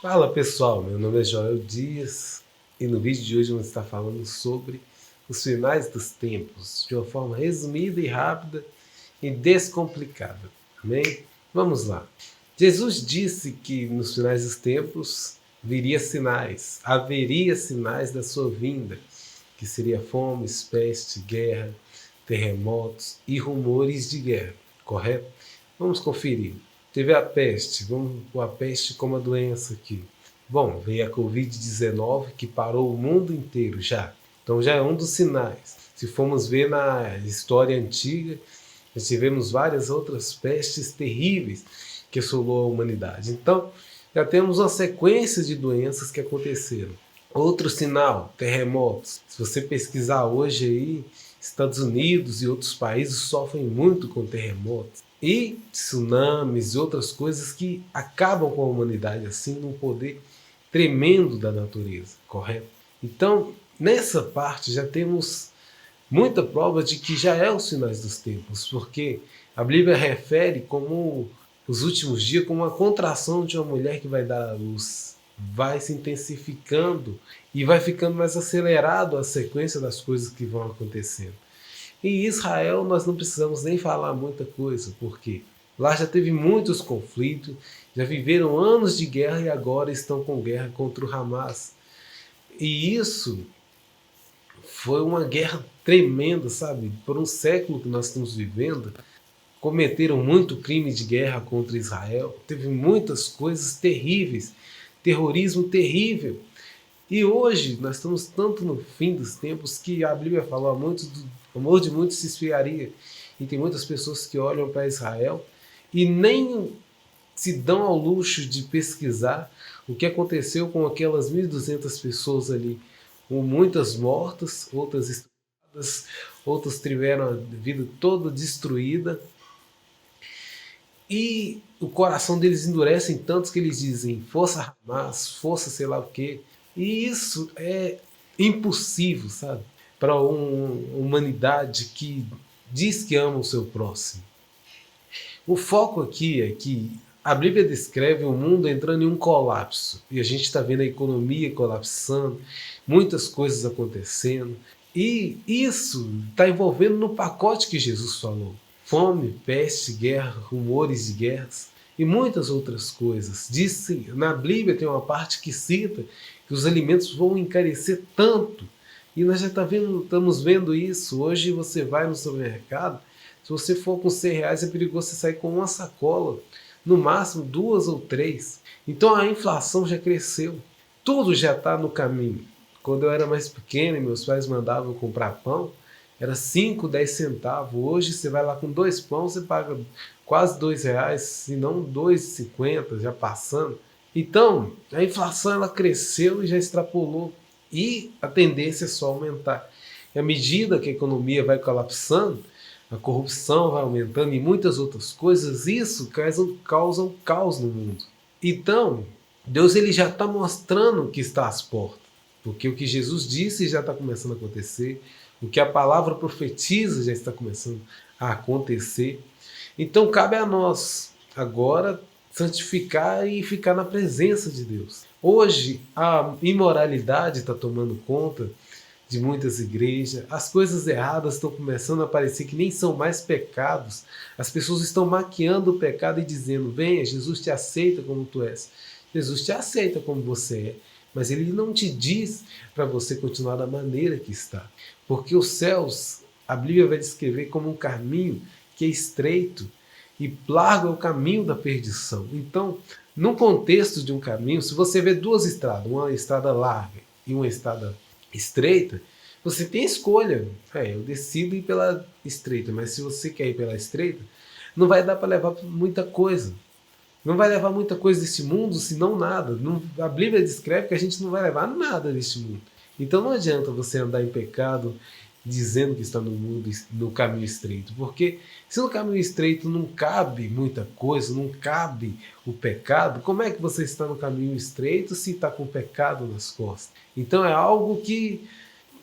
Fala pessoal, meu nome é Joel Dias e no vídeo de hoje vamos estar falando sobre os finais dos tempos de uma forma resumida e rápida e descomplicada. Amém? Vamos lá. Jesus disse que nos finais dos tempos haveria sinais da sua vinda, que seria fome, peste, guerra, terremotos e rumores de guerra, correto? Vamos conferir. Teve a peste, vamos com a peste como a doença aqui. Bom, veio a Covid-19 que parou o mundo inteiro já. Então já é um dos sinais. Se formos ver na história antiga, já tivemos várias outras pestes terríveis que assolou a humanidade. Então já temos uma sequência de doenças que aconteceram. Outro sinal, terremotos. Se você pesquisar hoje aí, Estados Unidos e outros países sofrem muito com terremotos. E tsunamis e outras coisas que acabam com a humanidade, assim, num poder tremendo da natureza, correto? Então, nessa parte já temos muita prova de que já é os finais dos tempos, porque a Bíblia refere como os últimos dias como uma contração de uma mulher que vai dar à luz. Vai se intensificando e vai ficando mais acelerado a sequência das coisas que vão acontecendo. Em Israel nós não precisamos nem falar muita coisa, porque lá já teve muitos conflitos, já viveram anos de guerra e agora estão com guerra contra o Hamas. E isso foi uma guerra tremenda, sabe? Por um século que nós estamos vivendo, cometeram muito crime de guerra contra Israel, teve muitas coisas terríveis, terrorismo terrível. E hoje nós estamos tanto no fim dos tempos que a Bíblia falou, o amor de muitos se esfriaria. E tem muitas pessoas que olham para Israel e nem se dão ao luxo de pesquisar o que aconteceu com aquelas 1.200 pessoas ali, com muitas mortas, outras estupradas, outras tiveram a vida toda destruída. E o coração deles endurece em tantos que eles dizem força Hamas, força sei lá o quê. E isso é impossível, sabe? Para uma humanidade que diz que ama o seu próximo. O foco aqui é que a Bíblia descreve o mundo entrando em um colapso. E a gente está vendo a economia colapsando, muitas coisas acontecendo. E isso está envolvendo no pacote que Jesus falou. Fome, peste, guerra, rumores de guerras e muitas outras coisas. Na Bíblia tem uma parte que cita que os alimentos vão encarecer tanto. E nós já estamos vendo isso. Hoje você vai no supermercado, se você for com R$ 100 é perigoso você sair com uma sacola, no máximo 2 ou 3. Então a inflação já cresceu. Tudo já está no caminho. Quando eu era mais pequeno e meus pais mandavam comprar pão, era 5, 10 centavos. Hoje você vai lá com 2 pães, você paga quase R$ 2, se não 2,50, já passando. Então, a inflação ela cresceu e já extrapolou. E a tendência é só aumentar. E à medida que a economia vai colapsando, a corrupção vai aumentando e muitas outras coisas, isso causa um caos no mundo. Então, Deus ele já está mostrando que está às portas. Porque o que Jesus disse já está começando a acontecer. O que a palavra profetiza já está começando a acontecer. Então cabe a nós agora santificar e ficar na presença de Deus. Hoje a imoralidade está tomando conta de muitas igrejas, as coisas erradas estão começando a parecer que nem são mais pecados. As pessoas estão maquiando o pecado e dizendo, venha, Jesus te aceita como tu és. Jesus te aceita como você é, mas ele não te diz para você continuar da maneira que está. Porque os céus, a Bíblia vai descrever como um caminho que é estreito e largo é o caminho da perdição. Então, no contexto de um caminho, se você vê duas estradas, uma estrada larga e uma estrada estreita, você tem escolha. Eu decido ir pela estreita, mas se você quer ir pela estreita, não vai dar para levar muita coisa. Não vai levar muita coisa deste mundo, senão nada. A Bíblia descreve que a gente não vai levar nada deste mundo. Então não adianta você andar em pecado dizendo que está no caminho estreito. Porque se no caminho estreito não cabe muita coisa, não cabe o pecado, como é que você está no caminho estreito se está com o pecado nas costas? Então é algo que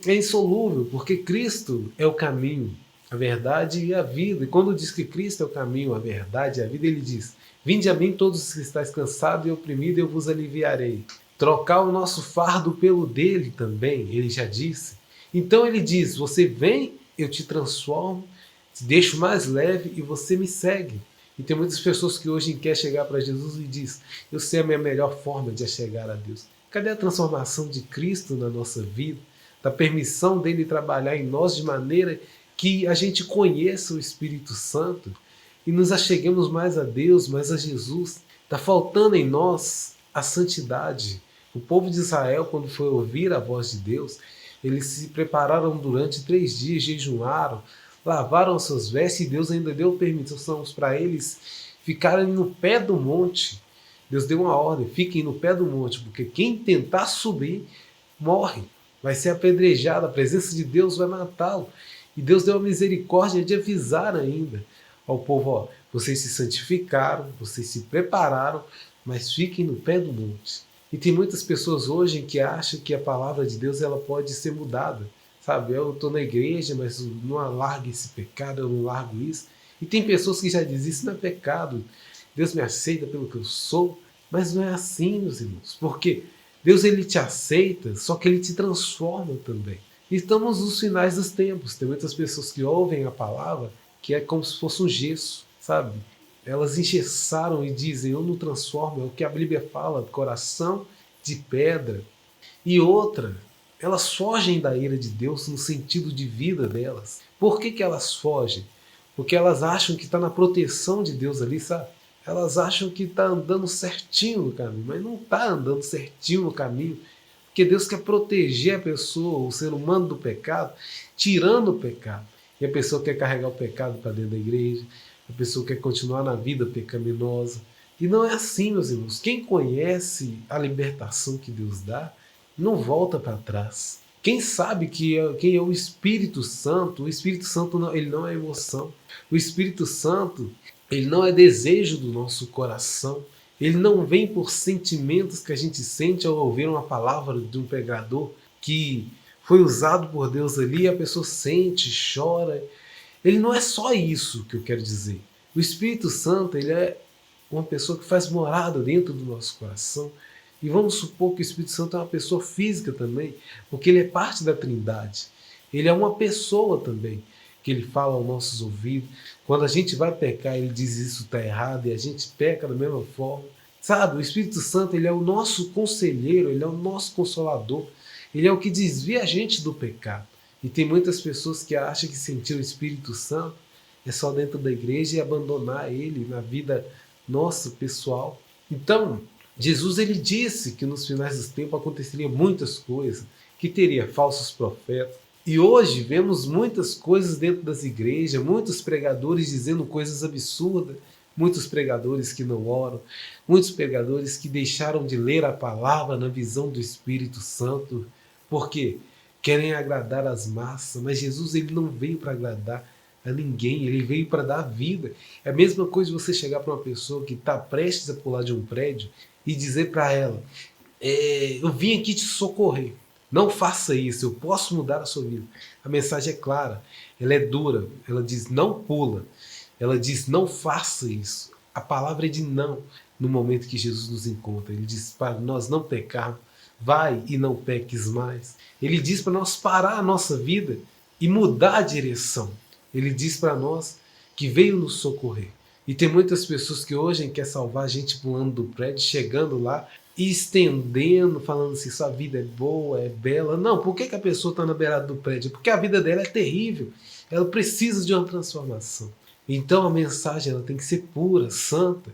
é insolúvel, porque Cristo é o caminho. a verdade e a vida. E quando diz que Cristo é o caminho, a verdade e a vida, ele diz: vinde a mim todos os que estáis cansados e oprimidos, e eu vos aliviarei. Trocar o nosso fardo pelo dele também, ele já disse. Então ele diz: você vem, eu te transformo, te deixo mais leve e você me segue. E tem muitas pessoas que hoje querem chegar para Jesus e diz: eu sei a minha melhor forma de chegar a Deus. Cadê a transformação de Cristo na nossa vida? Da permissão dele trabalhar em nós de maneira que a gente conheça o Espírito Santo e nos acheguemos mais a Deus, mais a Jesus. Está faltando em nós a santidade. O povo de Israel, quando foi ouvir a voz de Deus, eles se prepararam durante 3 dias, jejuaram, lavaram suas vestes e Deus ainda deu permissão para eles ficarem no pé do monte. Deus deu uma ordem: fiquem no pé do monte, porque quem tentar subir morre, vai ser apedrejado, a presença de Deus vai matá-lo. E Deus deu a misericórdia de avisar ainda ao povo: ó, vocês se santificaram, vocês se prepararam, mas fiquem no pé do monte. E tem muitas pessoas hoje que acham que a palavra de Deus ela pode ser mudada. Sabe, eu estou na igreja, mas não largo esse pecado, eu não largo isso. E tem pessoas que já dizem: isso não é pecado, Deus me aceita pelo que eu sou. Mas não é assim, meus irmãos, porque Deus ele te aceita, só que ele te transforma também. E estamos nos finais dos tempos. Tem muitas pessoas que ouvem a palavra que é como se fosse um gesso, sabe? Elas engessaram e dizem: eu não transformo, é o que a Bíblia fala, coração de pedra. E outra, elas fogem da ira de Deus no sentido de vida delas. Por que elas fogem? Porque elas acham que está na proteção de Deus ali, sabe? Elas acham que está andando certinho no caminho, mas não está andando certinho no caminho, porque Deus quer proteger a pessoa, o ser humano do pecado, tirando o pecado. E a pessoa quer carregar o pecado para dentro da igreja, a pessoa quer continuar na vida pecaminosa. E não é assim, meus irmãos. Quem conhece a libertação que Deus dá, não volta para trás. Quem sabe quem é o Espírito Santo não, ele não é emoção. O Espírito Santo, ele não é desejo do nosso coração. Ele não vem por sentimentos que a gente sente ao ouvir uma palavra de um pregador que foi usado por Deus ali, a pessoa sente, chora. Ele não é só isso que eu quero dizer. O Espírito Santo, ele é uma pessoa que faz morada dentro do nosso coração. E vamos supor que o Espírito Santo é uma pessoa física também, porque ele é parte da Trindade. Ele é uma pessoa também, que ele fala aos nossos ouvidos. Quando a gente vai pecar, ele diz: isso está errado, e a gente peca da mesma forma. Sabe, o Espírito Santo, ele é o nosso conselheiro, ele é o nosso consolador. Ele é o que desvia a gente do pecado. E tem muitas pessoas que acham que sentir o Espírito Santo é só dentro da igreja e abandonar ele na vida nossa, pessoal. Então, Jesus ele disse que nos finais dos tempos aconteceriam muitas coisas, que teria falsos profetas. E hoje vemos muitas coisas dentro das igrejas, muitos pregadores dizendo coisas absurdas, muitos pregadores que não oram, muitos pregadores que deixaram de ler a palavra na visão do Espírito Santo, porque querem agradar as massas, mas Jesus ele não veio para agradar a ninguém, ele veio para dar vida. É a mesma coisa você chegar para uma pessoa que está prestes a pular de um prédio e dizer para ela: eu vim aqui te socorrer, não faça isso, eu posso mudar a sua vida. A mensagem é clara, ela é dura, ela diz: não pula, ela diz: não faça isso. A palavra é de não no momento que Jesus nos encontra. Ele diz para nós não pecarmos: vai e não peques mais. Ele diz para nós parar a nossa vida e mudar a direção. Ele diz para nós que veio nos socorrer. E tem muitas pessoas que hoje querem salvar a gente pulando do prédio, chegando lá e estendendo, falando assim: sua vida é boa, é bela. Não, por que a pessoa está na beirada do prédio? Porque a vida dela é terrível. Ela precisa de uma transformação. Então a mensagem ela tem que ser pura, santa.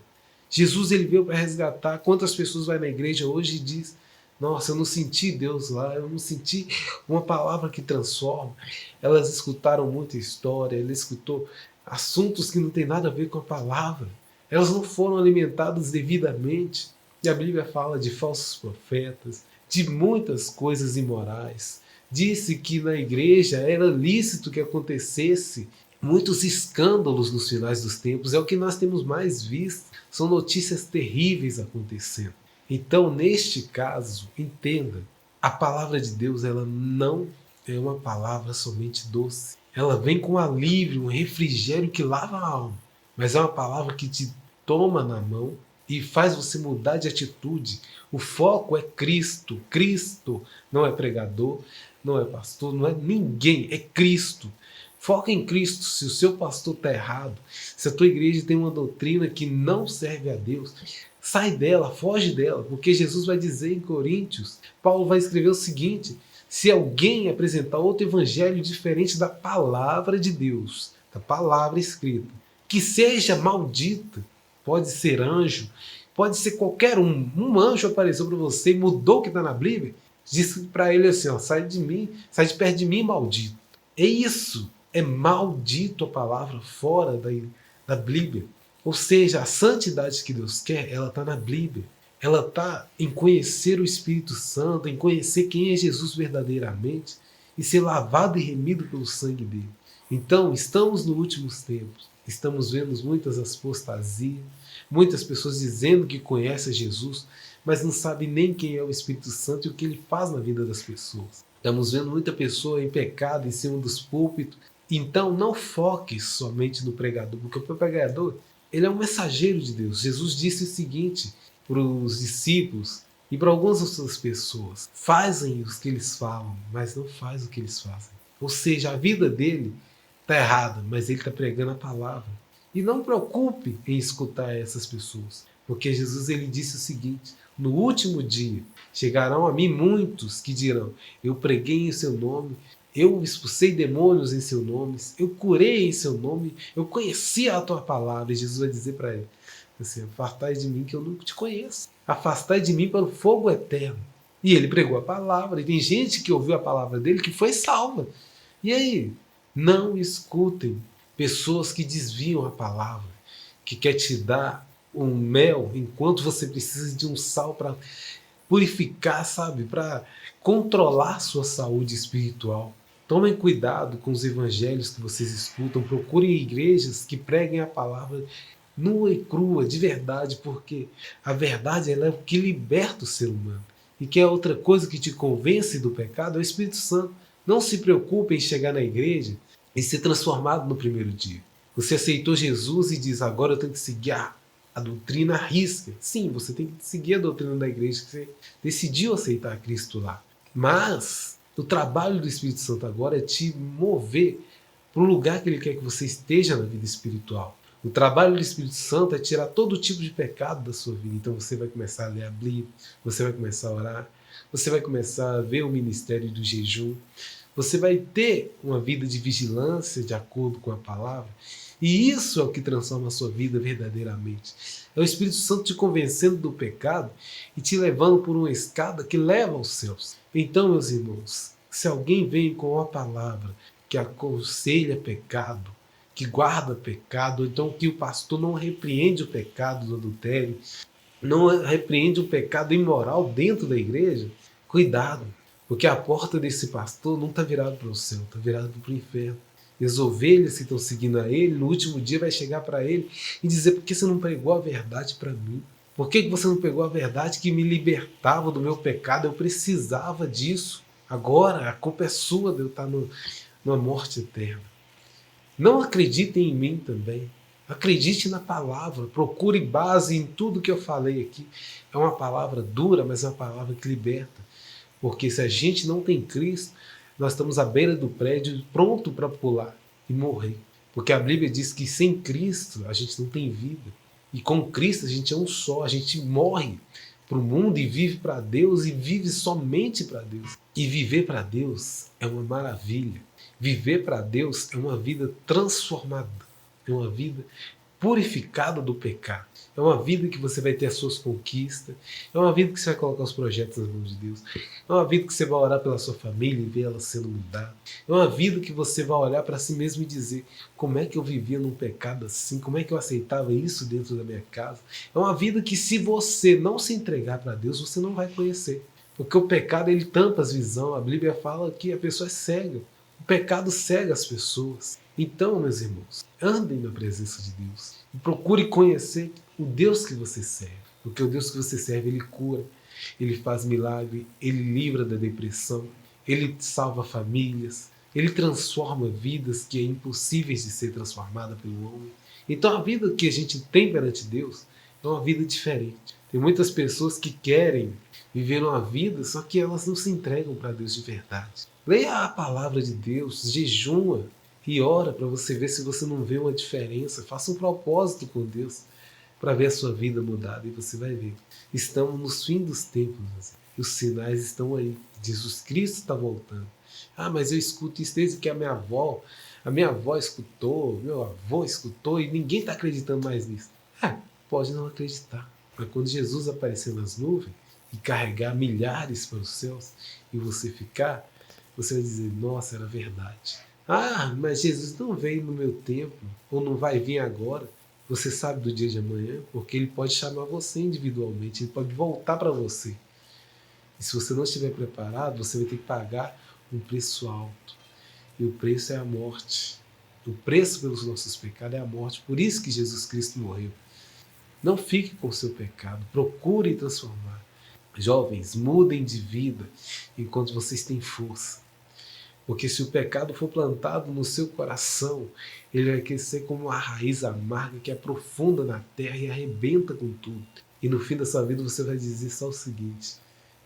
Jesus ele veio para resgatar. Quantas pessoas vai na igreja hoje e diz: nossa, eu não senti Deus lá, eu não senti uma palavra que transforma. Elas escutaram muita história, elas escutou assuntos que não tem nada a ver com a palavra. Elas não foram alimentadas devidamente. E a Bíblia fala de falsos profetas, de muitas coisas imorais. Disse que na igreja era lícito que acontecesse muitos escândalos nos finais dos tempos. É o que nós temos mais visto. São notícias terríveis acontecendo. Então, neste caso, entenda, a palavra de Deus ela não é uma palavra somente doce. ela vem com alívio, um refrigério que lava a alma. Mas é uma palavra que te toma na mão e faz você mudar de atitude. O foco é Cristo. Cristo não é pregador, não é pastor, não é ninguém, é Cristo. Foca em Cristo. Se o seu pastor está errado, se a tua igreja tem uma doutrina que não serve a Deus, sai dela, foge dela, porque Jesus vai dizer em Coríntios, Paulo vai escrever o seguinte: se alguém apresentar outro evangelho diferente da palavra de Deus, da palavra escrita, que seja maldita, pode ser anjo, pode ser qualquer um. Um anjo apareceu para você e mudou o que está na Bíblia, disse para ele assim: ó, sai de mim, sai de perto de mim, maldito. É isso, é maldito a palavra fora da Bíblia. Ou seja, a santidade que Deus quer, ela está na Bíblia. Ela está em conhecer o Espírito Santo, em conhecer quem é Jesus verdadeiramente e ser lavado e remido pelo sangue dele. Então, estamos nos últimos tempos. Estamos vendo muitas apostasias, muitas pessoas dizendo que conhecem Jesus, mas não sabem nem quem é o Espírito Santo e o que ele faz na vida das pessoas. Estamos vendo muita pessoa em pecado em cima dos púlpitos. Então, não foque somente no pregador, porque o pregador, ele é um mensageiro de Deus. Jesus disse o seguinte para os discípulos e para algumas outras pessoas: fazem o que eles falam, mas não fazem o que eles fazem. Ou seja, a vida dele está errada, mas ele está pregando a palavra. E não preocupe em escutar essas pessoas, porque Jesus ele disse o seguinte: no último dia chegarão a mim muitos que dirão: eu preguei em seu nome, eu expulsei demônios em seu nome, eu curei em seu nome, eu conheci a tua palavra. E Jesus vai dizer para ele assim: afastai de mim que eu nunca te conheço. Afastai de mim para o fogo eterno. E ele pregou a palavra, e tem gente que ouviu a palavra dele que foi salva. E aí? Não escutem pessoas que desviam a palavra, que quer te dar um mel enquanto você precisa de um sal para purificar, sabe? Para controlar sua saúde espiritual. Tomem cuidado com os evangelhos que vocês escutam. Procurem igrejas que preguem a palavra nua e crua, de verdade, porque a verdade ela é o que liberta o ser humano. E que é outra coisa que te convence do pecado é o Espírito Santo. Não se preocupe em chegar na igreja e ser transformado no primeiro dia. Você aceitou Jesus e diz: agora eu tenho que seguir a doutrina à risca. Sim, você tem que seguir a doutrina da igreja, que você decidiu aceitar Cristo lá. Mas o trabalho do Espírito Santo agora é te mover para o lugar que ele quer que você esteja na vida espiritual. O trabalho do Espírito Santo é tirar todo tipo de pecado da sua vida. Então você vai começar a ler a Bíblia, você vai começar a orar, você vai começar a ver o ministério do jejum, você vai ter uma vida de vigilância de acordo com a palavra. E isso é o que transforma a sua vida verdadeiramente. É o Espírito Santo te convencendo do pecado e te levando por uma escada que leva aos céus. Então, meus irmãos, se alguém vem com uma palavra que aconselha pecado, que guarda pecado, ou então que o pastor não repreende o pecado do adultério, não repreende o pecado imoral dentro da igreja, cuidado, porque a porta desse pastor não está virada para o céu, está virada para o inferno. E as ovelhas que estão seguindo a ele, no último dia vai chegar para ele e dizer: por que você não pregou a verdade para mim? Por que você não pegou a verdade que me libertava do meu pecado? Eu precisava disso. Agora a culpa é sua de eu estar numa morte eterna. Não acreditem em mim também. Acredite na palavra. Procure base em tudo que eu falei aqui. É uma palavra dura, mas é uma palavra que liberta. Porque se a gente não tem Cristo, nós estamos à beira do prédio pronto para pular e morrer. Porque a Bíblia diz que sem Cristo a gente não tem vida. E com Cristo a gente é um só. A gente morre para o mundo e vive para Deus e vive somente para Deus. E viver para Deus é uma maravilha. Viver para Deus é uma vida transformada, é uma vida purificada do pecado. É uma vida que você vai ter as suas conquistas, é uma vida que você vai colocar os projetos nas mãos de Deus, é uma vida que você vai orar pela sua família e ver ela sendo mudada, é uma vida que você vai olhar para si mesmo e dizer: como é que eu vivia num pecado assim, como é que eu aceitava isso dentro da minha casa. É uma vida que, se você não se entregar para Deus, você não vai conhecer, porque o pecado ele tampa as visões. A Bíblia fala que a pessoa é cega. O pecado cega as pessoas. Então, meus irmãos, andem na presença de Deus e procure conhecer o Deus que você serve. Porque o Deus que você serve, ele cura, ele faz milagre, ele livra da depressão, ele salva famílias, Ele transforma vidas que é impossíveis de ser transformada pelo homem. Então a vida que a gente tem perante Deus é uma vida diferente. Tem muitas pessoas que querem viver uma vida, só que elas não se entregam para Deus de verdade. Leia a palavra de Deus, jejuma e ora para você ver se você não vê uma diferença. Faça um propósito com Deus para ver a sua vida mudada e você vai ver. Estamos nos fins dos tempos. E os sinais estão aí. Jesus Cristo está voltando. Ah, mas eu escuto isso desde que a minha avó escutou, meu avô escutou e ninguém está acreditando mais nisso. Ah, pode não acreditar. Mas quando Jesus aparecer nas nuvens e carregar milhares para os céus e você ficar, você vai dizer, nossa, era verdade. Ah, mas Jesus não veio no meu tempo, ou não vai vir agora. Você sabe do dia de amanhã, porque ele pode chamar você individualmente, ele pode voltar para você. E se você não estiver preparado, você vai ter que pagar um preço alto. E o preço é a morte. O preço pelos nossos pecados é a morte. Por isso que Jesus Cristo morreu. Não fique com o seu pecado. Procure transformar. Jovens, mudem de vida enquanto vocês têm força. Porque se o pecado for plantado no seu coração, ele vai crescer como uma raiz amarga que aprofunda na terra e arrebenta com tudo. E no fim da sua vida você vai dizer só o seguinte: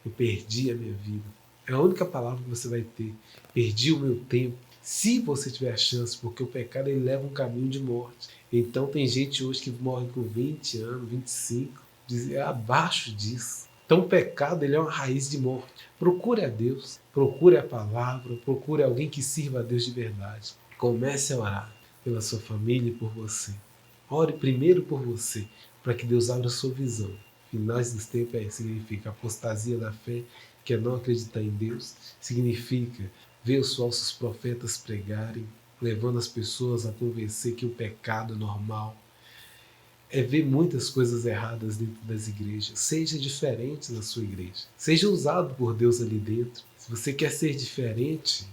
eu perdi a minha vida. É a única palavra que você vai ter. Perdi o meu tempo. Se você tiver a chance, porque o pecado ele leva um caminho de morte. Então tem gente hoje que morre com 20 anos, 25, abaixo disso. Então o pecado ele é uma raiz de morte. Procure a Deus, procure a palavra, procure alguém que sirva a Deus de verdade. Comece a orar pela sua família e por você. Ore primeiro por você, para que Deus abra a sua visão. Finais dos tempos significa apostasia da fé, que é não acreditar em Deus. Significa ver os falsos profetas pregarem, levando as pessoas a convencer que o pecado é normal. É ver muitas coisas erradas dentro das igrejas. Seja diferente na sua igreja. Seja usado por Deus ali dentro. Se você quer ser diferente,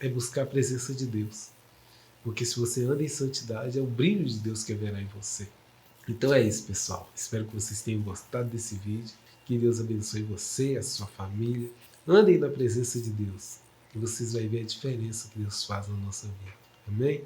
é buscar a presença de Deus. Porque se você anda em santidade, é o brilho de Deus que haverá em você. Então é isso, pessoal. Espero que vocês tenham gostado desse vídeo. Que Deus abençoe você, a sua família. Andem na presença de Deus. E vocês vão ver a diferença que Deus faz na nossa vida. Amém?